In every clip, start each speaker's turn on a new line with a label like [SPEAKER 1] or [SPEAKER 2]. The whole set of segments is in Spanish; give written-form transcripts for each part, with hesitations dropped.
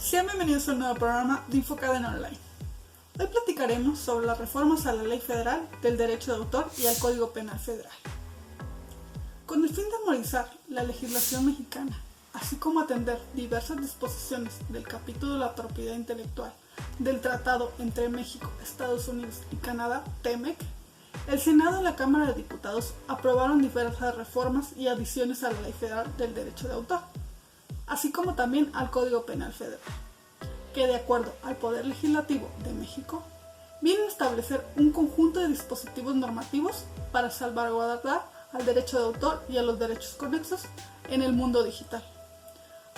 [SPEAKER 1] Sean bienvenidos a un nuevo programa de Infocadena Online. Hoy platicaremos sobre las reformas a la Ley Federal del Derecho de Autor y al Código Penal Federal. Con el fin de armonizar la legislación mexicana, así como atender diversas disposiciones del capítulo de la propiedad intelectual del Tratado entre México, Estados Unidos y Canadá, TEMEC, el Senado y la Cámara de Diputados aprobaron diversas reformas y adiciones a la Ley Federal del Derecho de Autor, así como también al Código Penal Federal, que de acuerdo al Poder Legislativo de México, vienen a establecer un conjunto de dispositivos normativos para salvaguardar al derecho de autor y a los derechos conexos en el mundo digital,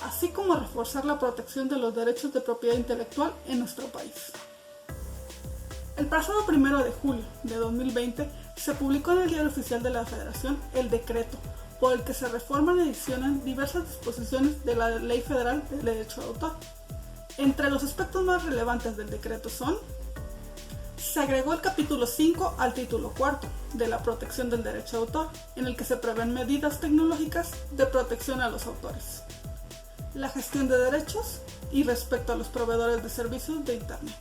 [SPEAKER 1] así como a reforzar la protección de los derechos de propiedad intelectual en nuestro país. El pasado 1 de julio de 2020 se publicó en el Diario Oficial de la Federación el decreto por el que se reforman y adicionan diversas disposiciones de la Ley Federal del Derecho de Autor. Entre los aspectos más relevantes del decreto son: se agregó el capítulo 5 al título 4 de la protección del derecho de autor, en el que se prevén medidas tecnológicas de protección a los autores, la gestión de derechos y respecto a los proveedores de servicios de Internet.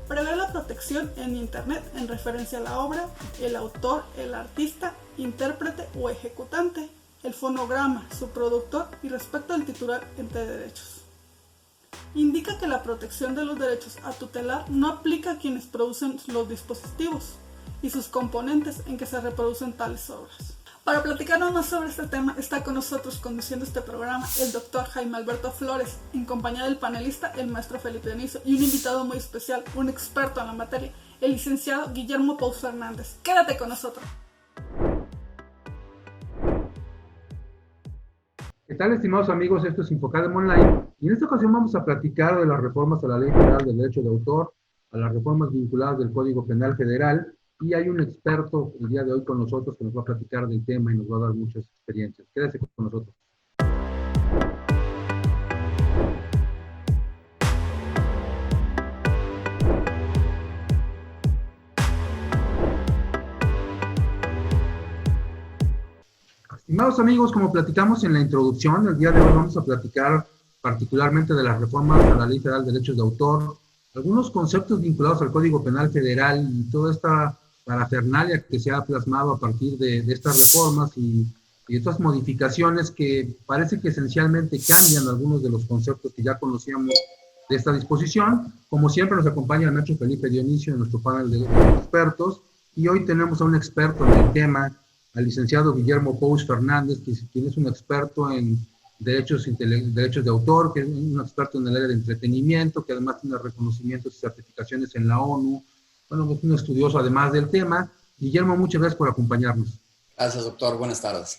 [SPEAKER 1] Prevé la protección en Internet en referencia a la obra, el autor, el artista, intérprete o ejecutante, el fonograma, su productor y respecto al titular entre derechos. Indica que la protección de los derechos a tutelar no aplica a quienes producen los dispositivos y sus componentes en que se reproducen tales obras. Para platicarnos más sobre este tema, está con nosotros conduciendo este programa el doctor Jaime Alberto Flores, en compañía del panelista, el maestro Felipe Dionisio, y un invitado muy especial, un experto en la materia, el licenciado Guillermo Pous Fernández. Quédate con nosotros.
[SPEAKER 2] ¿Qué tal, estimados amigos? Esto es Infocadena Online, y en esta ocasión vamos a platicar de las reformas a la Ley Federal del Derecho de Autor, a las reformas vinculadas del Código Penal Federal, y hay un experto el día de hoy con nosotros que nos va a platicar del tema y nos va a dar muchas experiencias. Quédese con nosotros. Estimados amigos, como platicamos en la introducción, el día de hoy vamos a platicar particularmente de las reformas a la Ley Federal de Derechos de Autor, algunos conceptos vinculados al Código Penal Federal y toda esta parafernalia que se ha plasmado a partir de estas reformas y estas modificaciones que parece que esencialmente cambian algunos de los conceptos que ya conocíamos de esta disposición. Como siempre nos acompaña el maestro Felipe Dionisio en nuestro panel de expertos, y hoy tenemos a un experto en el tema, al licenciado Guillermo Pous Fernández, quien es un experto en derechos de autor, que es un experto en el área de entretenimiento, que además tiene reconocimientos y certificaciones en la ONU. Bueno, es un estudioso además del tema. Guillermo, muchas gracias por acompañarnos.
[SPEAKER 3] Gracias, doctor. Buenas tardes.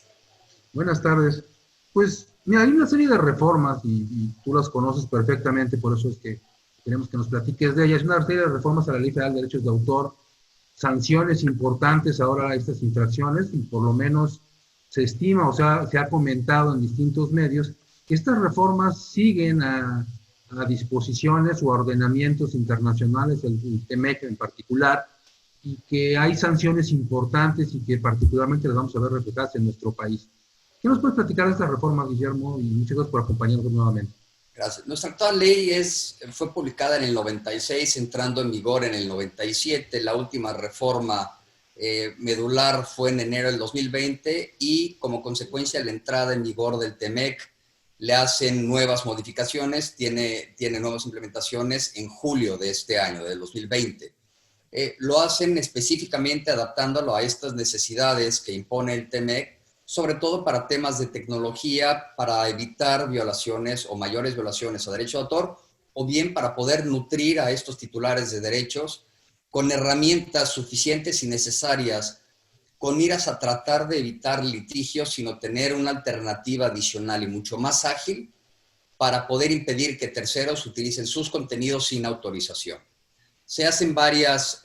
[SPEAKER 2] Buenas tardes. Pues, mira, hay una serie de reformas y tú las conoces perfectamente, por eso es que queremos que nos platiques de ellas. Es una serie de reformas a la Ley Federal de Derechos de Autor, sanciones importantes ahora a estas infracciones, y por lo menos se estima, o sea, se ha comentado en distintos medios, que estas reformas siguen a disposiciones o a ordenamientos internacionales, el TEMEC en particular, y que hay sanciones importantes y que particularmente las vamos a ver reflejadas en nuestro país. ¿Qué nos puedes platicar de estas reformas, Guillermo? Y muchas gracias por acompañarnos nuevamente.
[SPEAKER 3] Gracias. Nuestra actual ley fue publicada en el 96, entrando en vigor en el 97. La última reforma medular fue en enero del 2020 y como consecuencia de la entrada en vigor del TEMEC le hacen nuevas modificaciones, tiene nuevas implementaciones en julio de este año, del 2020. Lo hacen específicamente adaptándolo a estas necesidades que impone el TEMEC, sobre todo para temas de tecnología, para evitar violaciones o mayores violaciones a derecho de autor, o bien para poder nutrir a estos titulares de derechos con herramientas suficientes y necesarias, con miras a tratar de evitar litigios, sino tener una alternativa adicional y mucho más ágil para poder impedir que terceros utilicen sus contenidos sin autorización. Se hacen varias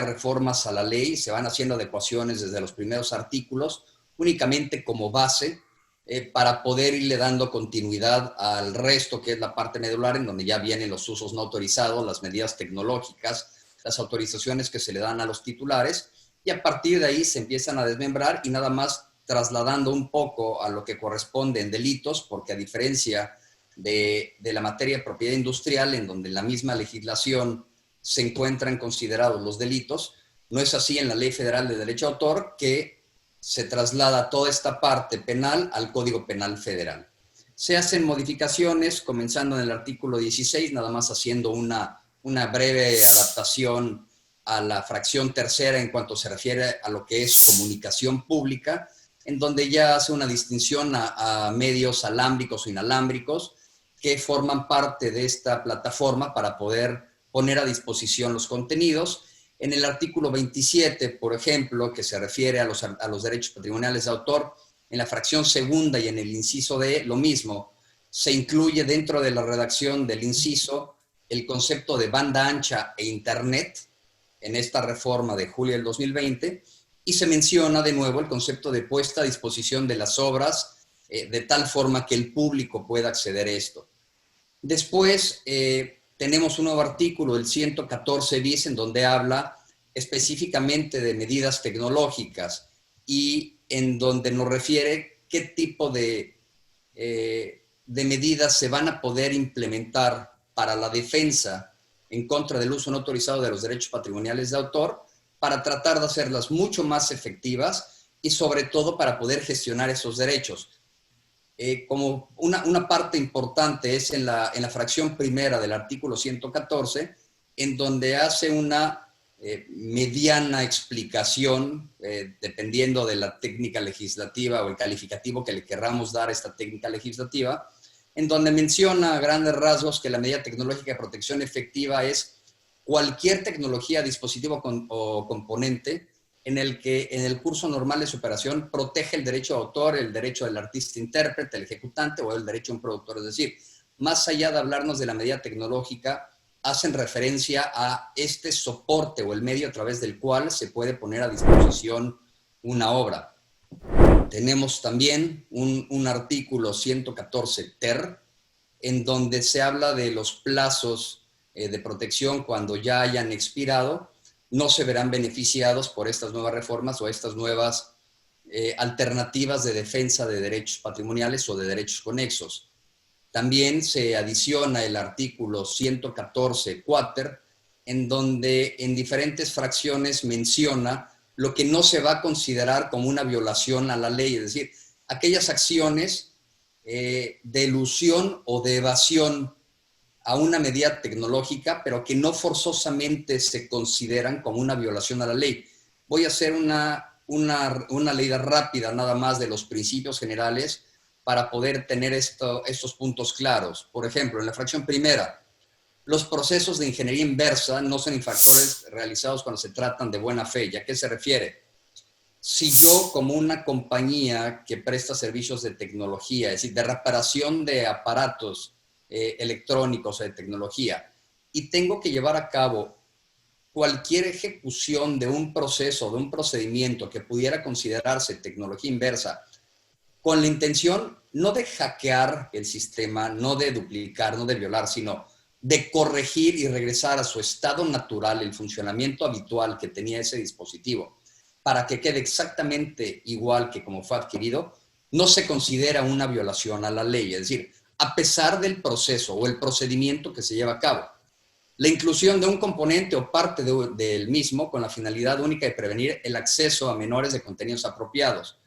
[SPEAKER 3] reformas a la ley, se van haciendo adecuaciones desde los primeros artículos, únicamente como base para poder irle dando continuidad al resto, que es la parte medular, en donde ya vienen los usos no autorizados, las medidas tecnológicas, las autorizaciones que se le dan a los titulares, y a partir de ahí se empiezan a desmembrar y nada más trasladando un poco a lo que corresponde en delitos, porque a diferencia de la materia de propiedad industrial, en donde en la misma legislación se encuentran considerados los delitos. No es así en la Ley Federal de Derecho de Autor, que se traslada toda esta parte penal al Código Penal Federal. Se hacen modificaciones, comenzando en el artículo 16, nada más haciendo una breve adaptación a la fracción tercera en cuanto se refiere a lo que es comunicación pública, en donde ya hace una distinción a medios alámbricos o inalámbricos que forman parte de esta plataforma para poder poner a disposición los contenidos. En el artículo 27, por ejemplo, que se refiere a los derechos patrimoniales de autor, en la fracción segunda y en el inciso D, lo mismo, se incluye dentro de la redacción del inciso el concepto de banda ancha e internet, en esta reforma de julio del 2020, y se menciona de nuevo el concepto de puesta a disposición de las obras de tal forma que el público pueda acceder a esto. Después tenemos un nuevo artículo, el 114 bis, en donde habla específicamente de medidas tecnológicas y en donde nos refiere qué tipo de medidas se van a poder implementar para la defensa en contra del uso no autorizado de los derechos patrimoniales de autor, para tratar de hacerlas mucho más efectivas y sobre todo para poder gestionar esos derechos. Como una parte importante es en la fracción primera del artículo 114, en donde hace una mediana explicación, dependiendo de la técnica legislativa o el calificativo que le querramos dar a esta técnica legislativa, en donde menciona a grandes rasgos que la medida tecnológica de protección efectiva es cualquier tecnología, dispositivo o componente en el que en el curso normal de su operación protege el derecho de autor, el derecho del artista intérprete, el ejecutante o el derecho de un productor. Es decir, más allá de hablarnos de la medida tecnológica, hacen referencia a este soporte o el medio a través del cual se puede poner a disposición una obra. Tenemos también un artículo 114 ter, en donde se habla de los plazos de protección cuando ya hayan expirado, no se verán beneficiados por estas nuevas reformas o estas nuevas alternativas de defensa de derechos patrimoniales o de derechos conexos. También se adiciona el artículo 114 quater, en donde en diferentes fracciones menciona lo que no se va a considerar como una violación a la ley, es decir, aquellas acciones de elusión o de evasión a una medida tecnológica, pero que no forzosamente se consideran como una violación a la ley. Voy a hacer una leída rápida nada más de los principios generales para poder tener estos puntos claros. Por ejemplo, en la fracción primera, los procesos de ingeniería inversa no son infractores realizados cuando se tratan de buena fe. ¿Y a qué se refiere? Si yo, como una compañía que presta servicios de tecnología, es decir, de reparación de aparatos electrónicos o de tecnología, y tengo que llevar a cabo cualquier ejecución de un proceso, de un procedimiento que pudiera considerarse tecnología inversa, con la intención no de hackear el sistema, no de duplicar, no de violar, sino de corregir y regresar a su estado natural, el funcionamiento habitual que tenía ese dispositivo, para que quede exactamente igual que como fue adquirido, no se considera una violación a la ley. Es decir, a pesar del proceso o el procedimiento que se lleva a cabo. La inclusión de un componente o parte del mismo con la finalidad única de prevenir el acceso a menores de contenidos apropiados.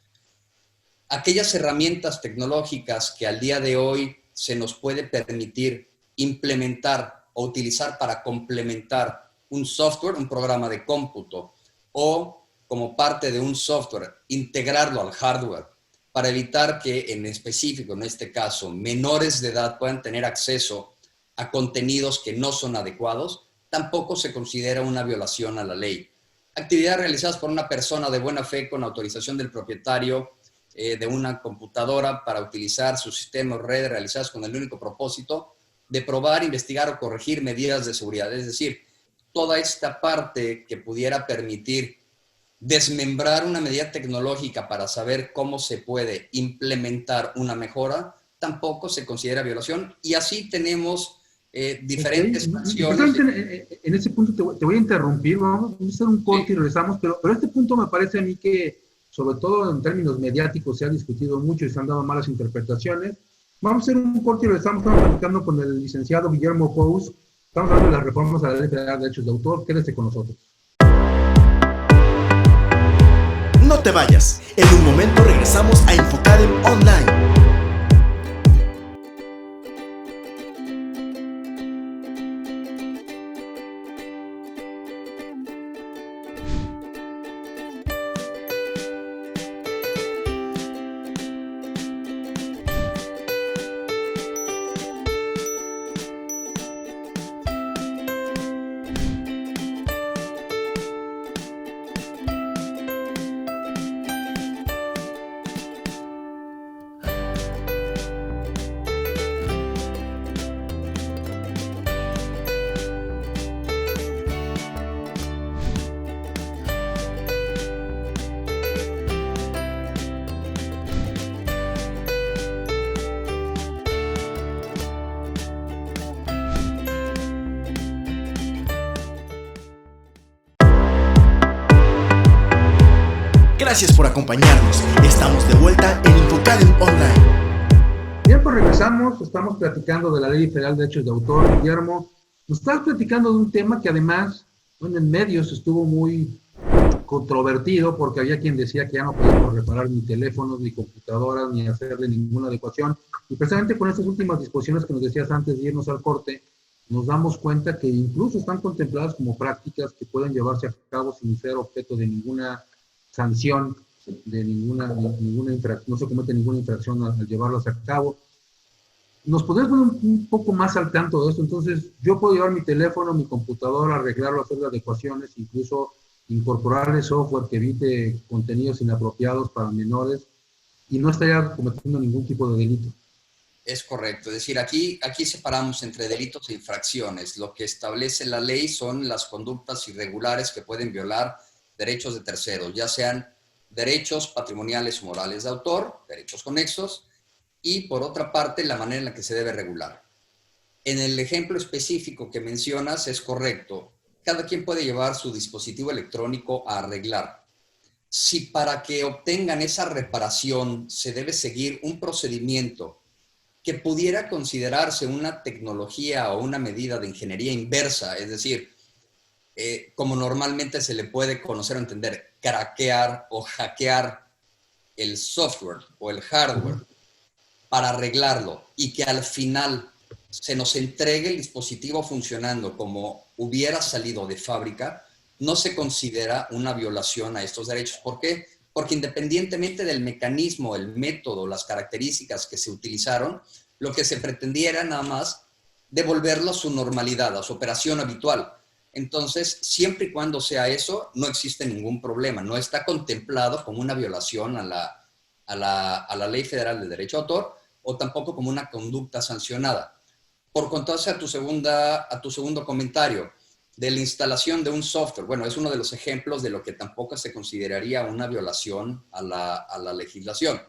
[SPEAKER 3] Aquellas herramientas tecnológicas que al día de hoy se nos puede permitir implementar o utilizar para complementar un software, un programa de cómputo, o como parte de un software, integrarlo al hardware, para evitar que en específico, en este caso, menores de edad puedan tener acceso a contenidos que no son adecuados, tampoco se considera una violación a la ley. Actividades realizadas por una persona de buena fe con autorización del propietario de una computadora para utilizar su sistema o red realizadas con el único propósito de probar, investigar o corregir medidas de seguridad. Es decir, toda esta parte que pudiera permitir desmembrar una medida tecnológica para saber cómo se puede implementar una mejora, tampoco se considera violación. Y así tenemos diferentes acciones.
[SPEAKER 2] En ese punto te voy a interrumpir, vamos a hacer un corte y regresamos, pero este punto me parece a mí que, sobre todo en términos mediáticos, se ha discutido mucho y se han dado malas interpretaciones, Vamos a hacer un corte y estamos platicando con el licenciado Guillermo Pous. Estamos hablando de las reformas a la Ley Federal de Derechos de Autor. Quédese con nosotros.
[SPEAKER 4] No te vayas. En un momento regresamos a Infocadem Online. Gracias por acompañarnos. Estamos de vuelta en Infocadem Online.
[SPEAKER 2] Bien, pues regresamos. Estamos platicando de la Ley Federal de Derechos de Autor. Guillermo, nos estás platicando de un tema que además, bueno, en medios estuvo muy controvertido porque había quien decía que ya no podíamos reparar ni teléfonos, ni computadoras, ni hacerle ninguna adecuación. Y precisamente con estas últimas disposiciones que nos decías antes de irnos al corte, nos damos cuenta que incluso están contempladas como prácticas que pueden llevarse a cabo sin ser objeto de ninguna sanción, de ninguna infracción, no se comete ninguna infracción al llevarlas a cabo. ¿Nos podrías poner un poco más al tanto de esto? Entonces, yo puedo llevar mi teléfono, mi computadora, arreglarlo, hacer adecuaciones, incluso incorporarle software que evite contenidos inapropiados para menores y no estaría cometiendo ningún tipo de delito.
[SPEAKER 3] Es correcto. Es decir, aquí separamos entre delitos e infracciones. Lo que establece la ley son las conductas irregulares que pueden violar derechos de terceros, ya sean derechos patrimoniales o morales de autor, derechos conexos, y por otra parte, la manera en la que se debe regular. En el ejemplo específico que mencionas es correcto. Cada quien puede llevar su dispositivo electrónico a arreglar. Si para que obtengan esa reparación se debe seguir un procedimiento que pudiera considerarse una tecnología o una medida de ingeniería inversa, es decir, como normalmente se le puede conocer o entender, craquear o hackear el software o el hardware para arreglarlo y que al final se nos entregue el dispositivo funcionando como hubiera salido de fábrica, no se considera una violación a estos derechos. ¿Por qué? Porque independientemente del mecanismo, el método, las características que se utilizaron, lo que se pretendía era nada más devolverlo a su normalidad, a su operación habitual. Entonces, siempre y cuando sea eso, no existe ningún problema. No está contemplado como una violación a la Ley Federal de Derecho de Autor o tampoco como una conducta sancionada. Por contarse a tu segundo comentario de la instalación de un software, bueno, es uno de los ejemplos de lo que tampoco se consideraría una violación a la legislación.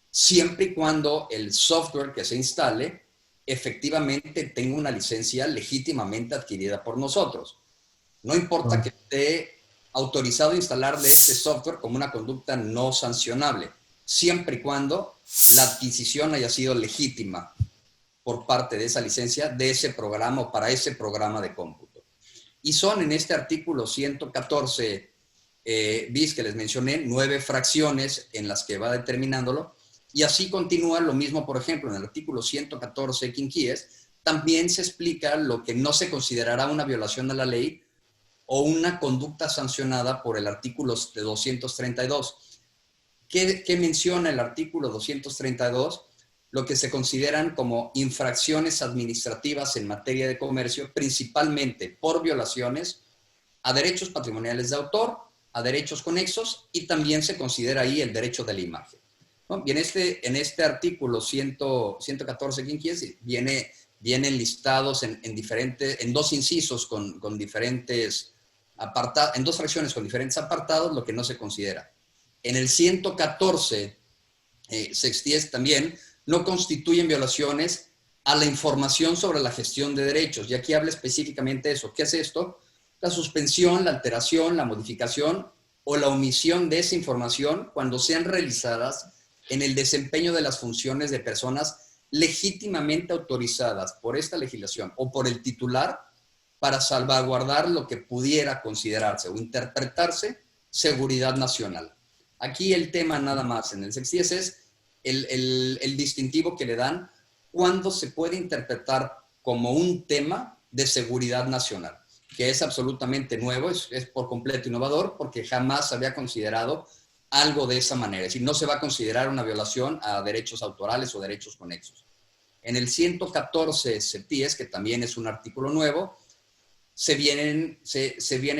[SPEAKER 3] Siempre y cuando el software que se instale efectivamente tenga una licencia legítimamente adquirida por nosotros. No importa que esté autorizado a instalarle este software como una conducta no sancionable, siempre y cuando la adquisición haya sido legítima por parte de esa licencia, de ese programa o para ese programa de cómputo. Y son en este artículo 114 bis que les mencioné, 9 fracciones en las que va determinándolo. Y así continúa lo mismo, por ejemplo, en el artículo 114 quinquies, también se explica lo que no se considerará una violación a la ley o una conducta sancionada por el artículo 232. ¿Qué menciona el artículo 232? Lo que se consideran como infracciones administrativas en materia de comercio, principalmente por violaciones a derechos patrimoniales de autor, a derechos conexos, y también se considera ahí el derecho de la imagen. ¿No? Y en este artículo 114 quinquies vienen listados en dos incisos con diferentes apartados, en dos fracciones con diferentes apartados, lo que no se considera. En el 114 sexties también no constituyen violaciones a la información sobre la gestión de derechos. Y aquí habla específicamente de eso. ¿Qué es esto? La suspensión, la alteración, la modificación o la omisión de esa información cuando sean realizadas en el desempeño de las funciones de personas legítimamente autorizadas por esta legislación o por el titular para salvaguardar lo que pudiera considerarse o interpretarse seguridad nacional. Aquí el tema nada más en el SEX10 es el distintivo que le dan cuando se puede interpretar como un tema de seguridad nacional, que es absolutamente nuevo, es por completo innovador, porque jamás se había considerado algo de esa manera. Es decir, no se va a considerar una violación a derechos autorales o derechos conexos. En el 114 CEPIES, que también es un artículo nuevo, se viene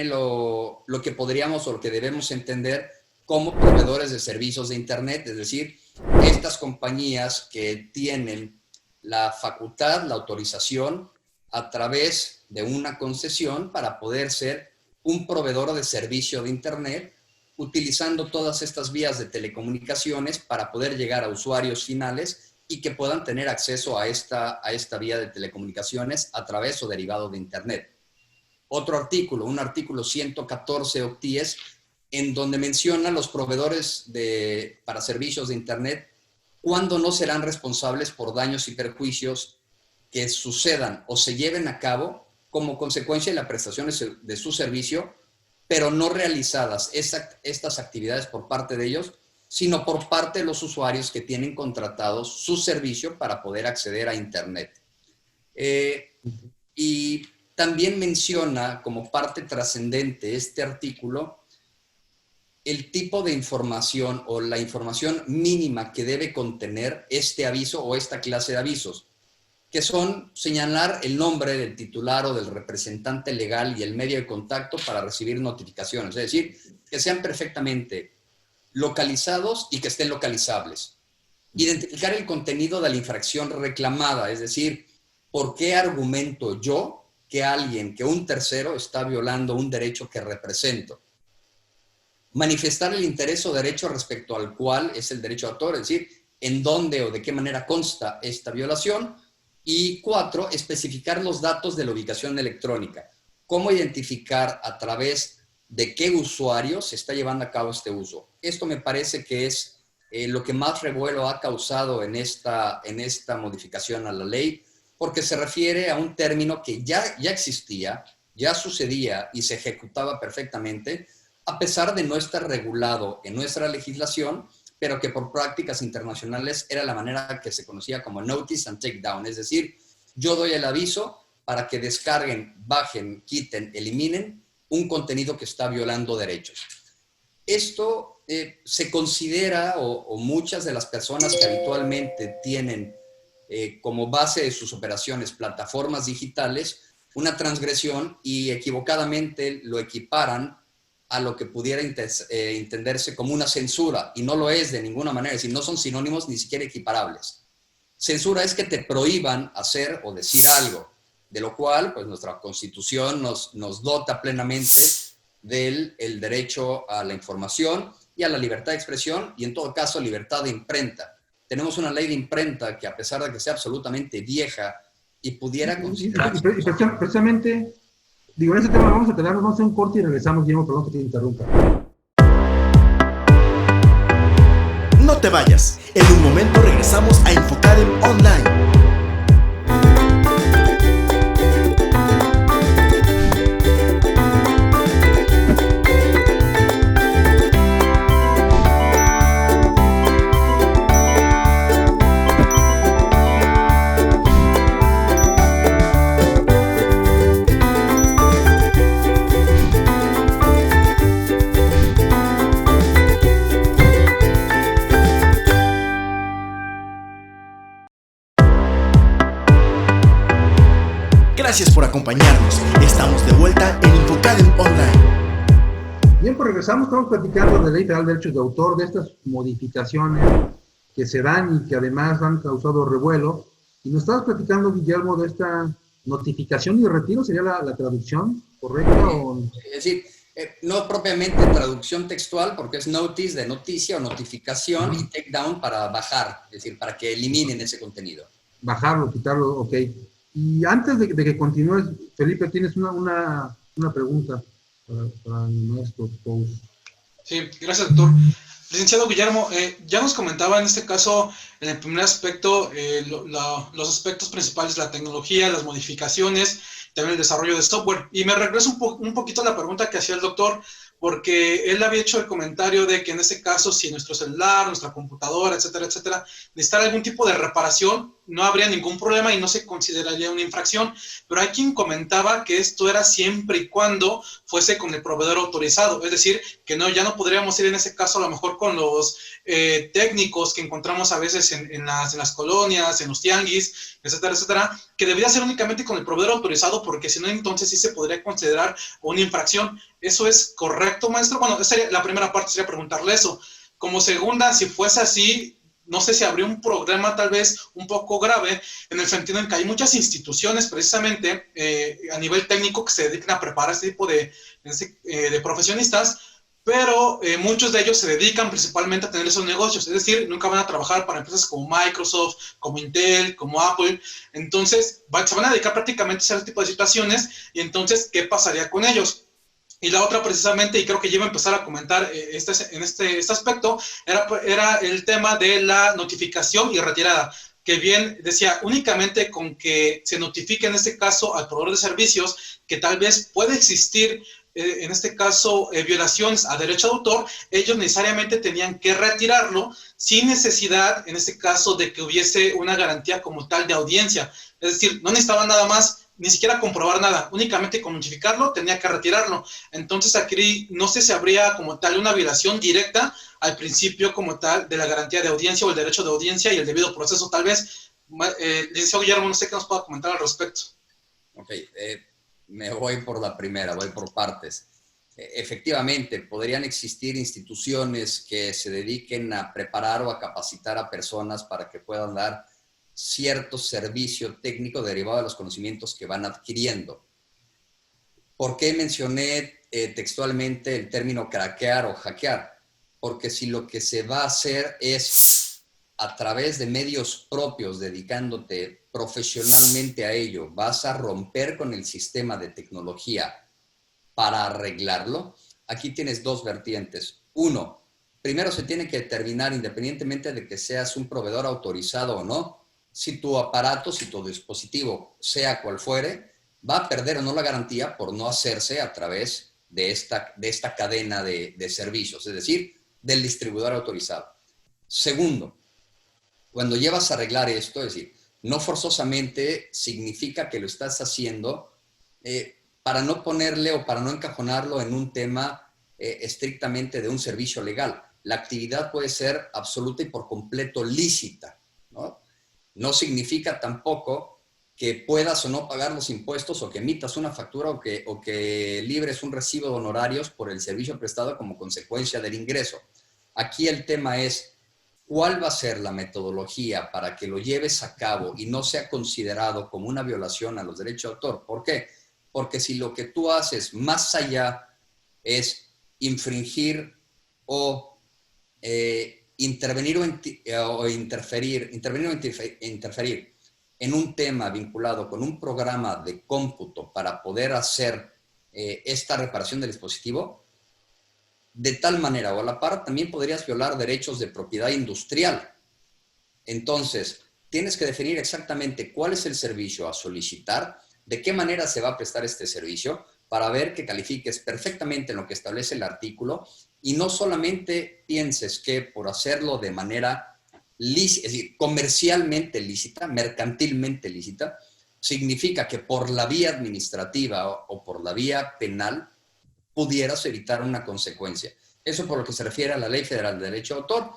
[SPEAKER 3] lo que podríamos o lo que debemos entender como proveedores de servicios de Internet, es decir, estas compañías que tienen la facultad, la autorización a través de una concesión para poder ser un proveedor de servicio de Internet, utilizando todas estas vías de telecomunicaciones para poder llegar a usuarios finales y que puedan tener acceso a esta vía de telecomunicaciones a través o derivado de Internet. Otro artículo, un artículo 114 OCTIES, en donde menciona los proveedores para servicios de Internet cuándo no serán responsables por daños y perjuicios que sucedan o se lleven a cabo como consecuencia de la prestación de su servicio, pero no realizadas estas actividades por parte de ellos, sino por parte de los usuarios que tienen contratados su servicio para poder acceder a Internet. Y también menciona como parte trascendente este artículo el tipo de información o la información mínima que debe contener este aviso o esta clase de avisos, que son señalar el nombre del titular o del representante legal y el medio de contacto para recibir notificaciones, es decir, que sean perfectamente localizados y que estén localizables. Identificar el contenido de la infracción reclamada, es decir, ¿por qué argumento yo que un tercero está violando un derecho que represento? Manifestar el interés o derecho respecto al cual es el derecho de autor, es decir, en dónde o de qué manera consta esta violación. Y 4, especificar los datos de la ubicación electrónica. Cómo identificar a través de qué usuario se está llevando a cabo este uso. Esto me parece que es lo que más revuelo ha causado en esta modificación a la ley, porque se refiere a un término que ya existía, ya sucedía y se ejecutaba perfectamente, a pesar de no estar regulado en nuestra legislación, pero que por prácticas internacionales era la manera que se conocía como notice and take down, es decir, yo doy el aviso para que descarguen, bajen, quiten, eliminen un contenido que está violando derechos. Esto se considera, o muchas de las personas que habitualmente tienen como base de sus operaciones plataformas digitales, una transgresión y equivocadamente lo equiparan a lo que pudiera entenderse como una censura, y no lo es de ninguna manera, es decir, no son sinónimos ni siquiera equiparables. Censura es que te prohíban hacer o decir algo, de lo cual pues, nuestra Constitución nos dota plenamente del derecho a la información y a la libertad de expresión, y en todo caso libertad de imprenta. Tenemos una ley de imprenta que, a pesar de que sea absolutamente vieja y pudiera considerarse...
[SPEAKER 2] Precisamente... Digo, en ese tema vamos a quedarnos, vamos a hacer un corte y regresamos, Guillermo, perdón que te interrumpa.
[SPEAKER 4] No te vayas, en un momento regresamos a Infocadem Online. Gracias por acompañarnos. Estamos de vuelta en Infocadem Online.
[SPEAKER 2] Bien, pues regresamos, estamos platicando de la Ley Federal de Derechos de Autor, de estas modificaciones que se dan y que además han causado revuelo. Y nos estabas platicando, Guillermo, de esta notificación y retiro, ¿sería la traducción correcta?
[SPEAKER 3] Es decir, no propiamente traducción textual, porque es notice de noticia o notificación, y take down para bajar, es decir, para que eliminen ese contenido.
[SPEAKER 2] Bajarlo, quitarlo, ok. Y antes de que continúes, Felipe, tienes una pregunta para nuestro post.
[SPEAKER 5] Sí, gracias, doctor. Licenciado Guillermo, ya nos comentaba en este caso, en el primer aspecto, los aspectos principales de la tecnología, las modificaciones, también el desarrollo de software. Y me regreso un poquito a la pregunta que hacía el doctor, porque él había hecho el comentario de que en este caso, si nuestro celular, nuestra computadora, etcétera, etcétera, necesitara algún tipo de reparación, no habría ningún problema y no se consideraría una infracción. Pero hay quien comentaba que esto era siempre y cuando fuese con el proveedor autorizado, es decir, que no, ya no podríamos ir en ese caso a lo mejor con los técnicos que encontramos a veces en las colonias, en los tianguis, etcétera, etcétera, que debería ser únicamente con el proveedor autorizado, porque si no, entonces sí se podría considerar una infracción. ¿Eso es correcto, maestro? Bueno, la primera parte sería preguntarle eso. Como segunda, si fuese así, no sé si habría un problema tal vez un poco grave, en el sentido en que hay muchas instituciones precisamente a nivel técnico que se dedican a preparar este tipo de profesionistas, pero muchos de ellos se dedican principalmente a tener esos negocios, es decir, nunca van a trabajar para empresas como Microsoft, como Intel, como Apple. Entonces se van a dedicar prácticamente a ese tipo de situaciones. Y entonces, ¿qué pasaría con ellos? Y la otra precisamente, y creo que ya iba a empezar a comentar en este aspecto, era el tema de la notificación y retirada, que bien decía, únicamente con que se notifique en este caso al proveedor de servicios que tal vez puede existir en este caso violaciones a derecho de autor, ellos necesariamente tenían que retirarlo sin necesidad, en este caso, de que hubiese una garantía como tal de audiencia. Es decir, no necesitaban nada más, ni siquiera comprobar nada, únicamente con notificarlo tenía que retirarlo. Entonces aquí no sé si habría como tal una violación directa al principio como tal de la garantía de audiencia o el derecho de audiencia y el debido proceso tal vez. Licenciado Guillermo, no sé qué nos pueda comentar al respecto.
[SPEAKER 3] Ok, me voy por la primera, voy por partes. Efectivamente, podrían existir instituciones que se dediquen a preparar o a capacitar a personas para que puedan dar cierto servicio técnico derivado de los conocimientos que van adquiriendo. ¿Por qué mencioné textualmente el término craquear o hackear? Porque si lo que se va a hacer es a través de medios propios, dedicándote profesionalmente a ello, vas a romper con el sistema de tecnología para arreglarlo, aquí tienes dos vertientes. Uno, primero se tiene que determinar, independientemente de que seas un proveedor autorizado o no, si tu aparato, si tu dispositivo, sea cual fuere, va a perder o no la garantía por no hacerse a través de esta cadena de servicios, es decir, del distribuidor autorizado. Segundo, cuando llevas a arreglar esto, es decir, no forzosamente significa que lo estás haciendo para no ponerle o para no encajonarlo en un tema estrictamente de un servicio legal. La actividad puede ser absoluta y por completo lícita, ¿no? No significa tampoco que puedas o no pagar los impuestos o que emitas una factura o que libres un recibo de honorarios por el servicio prestado como consecuencia del ingreso. Aquí el tema es cuál va a ser la metodología para que lo lleves a cabo y no sea considerado como una violación a los derechos de autor. ¿Por qué? Porque si lo que tú haces más allá es infringir o intervenir o interferir en un tema vinculado con un programa de cómputo para poder hacer esta reparación del dispositivo, de tal manera o a la par también podrías violar derechos de propiedad industrial. Entonces, tienes que definir exactamente cuál es el servicio a solicitar, de qué manera se va a prestar este servicio, para ver que califiques perfectamente en lo que establece el artículo y no solamente pienses que por hacerlo de manera lícita, es decir, comercialmente lícita, mercantilmente lícita, significa que por la vía administrativa o por la vía penal pudieras evitar una consecuencia. Eso por lo que se refiere a la Ley Federal de Derecho de Autor,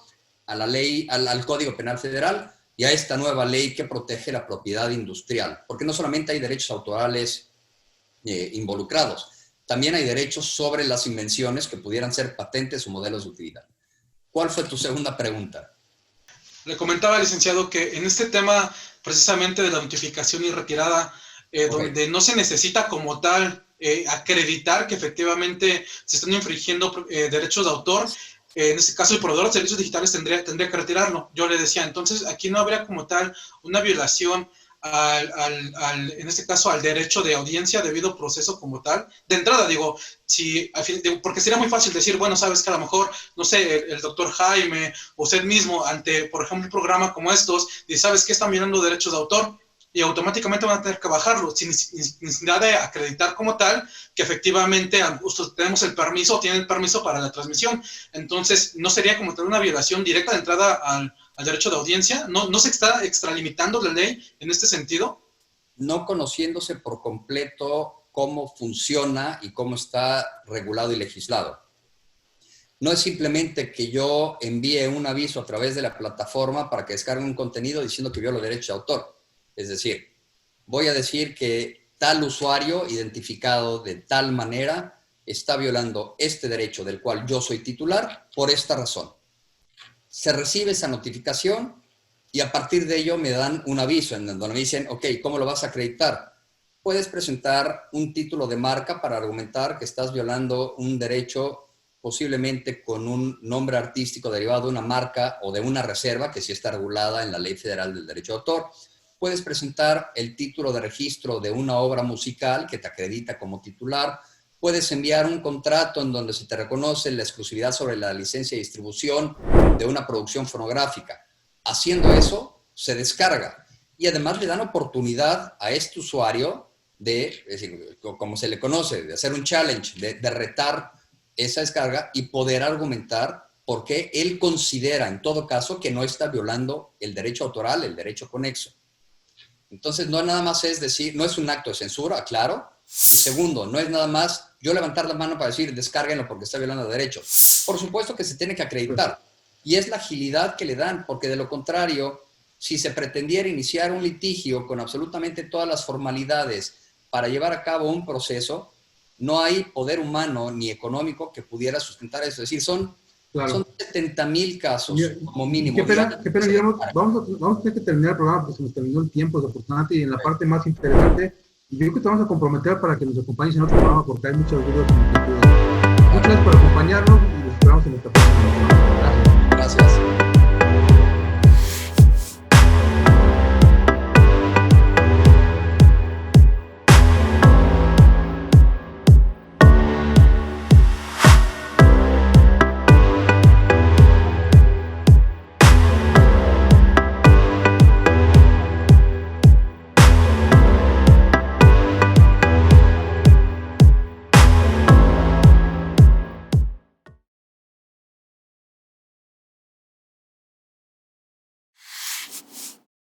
[SPEAKER 3] a la ley, al Código Penal Federal y a esta nueva ley que protege la propiedad industrial, porque no solamente hay derechos autorales involucrados, también hay derechos sobre las invenciones que pudieran ser patentes o modelos de utilidad. ¿Cuál fue tu segunda pregunta?
[SPEAKER 5] Le comentaba al licenciado que en este tema precisamente de la notificación y retirada, donde no se necesita como tal acreditar que efectivamente se están infringiendo derechos de autor, en este caso el proveedor de servicios digitales tendría que retirarlo. Yo le decía, entonces aquí no habría como tal una violación en este caso, al derecho de audiencia, debido proceso como tal. De entrada, digo, porque sería muy fácil decir, bueno, sabes que a lo mejor, no sé, el doctor Jaime, usted mismo, ante, por ejemplo, un programa como estos, dice, ¿sabes qué? Están violando derechos de autor, y automáticamente van a tener que bajarlo, sin necesidad de acreditar como tal, que efectivamente tenemos el permiso, o tienen el permiso para la transmisión. Entonces, ¿no sería como tener una violación directa de entrada al derecho de audiencia? ¿No se está extralimitando la ley en este sentido?
[SPEAKER 3] No conociéndose por completo cómo funciona y cómo está regulado y legislado. No es simplemente que yo envíe un aviso a través de la plataforma para que descarguen un contenido diciendo que violo derechos de autor. Es decir, voy a decir que tal usuario identificado de tal manera está violando este derecho del cual yo soy titular por esta razón. Se recibe esa notificación y a partir de ello me dan un aviso en donde me dicen, ok, ¿cómo lo vas a acreditar? Puedes presentar un título de marca para argumentar que estás violando un derecho posiblemente con un nombre artístico derivado de una marca o de una reserva que sí está regulada en la Ley Federal del Derecho de Autor. Puedes presentar el título de registro de una obra musical que te acredita como titular. Puedes enviar un contrato en donde se te reconoce la exclusividad sobre la licencia de distribución de una producción fonográfica. Haciendo eso, se descarga. Y además le dan oportunidad a este usuario de, es decir, como se le conoce, de hacer un challenge, de retar esa descarga y poder argumentar por qué él considera, en todo caso, que no está violando el derecho autoral, el derecho conexo. Entonces, no nada más es decir, no es un acto de censura, claro. Y segundo, no es nada más yo levantar la mano para decir, descárguenlo porque está violando derechos. Por supuesto que se tiene que acreditar. Y es la agilidad que le dan, porque de lo contrario, si se pretendiera iniciar un litigio con absolutamente todas las formalidades para llevar a cabo un proceso, no hay poder humano ni económico que pudiera sustentar eso. Es decir, son 70,000 casos como mínimo.
[SPEAKER 2] Qué pena, Guillermo. Vamos a tener que terminar el programa porque se nos terminó el tiempo, desafortunadamente, y en la parte más interesante, yo creo que te vamos a comprometer para que nos acompañes en otro programa porque hay muchas dudas. Muchas gracias por acompañarnos y nos esperamos en esta próxima.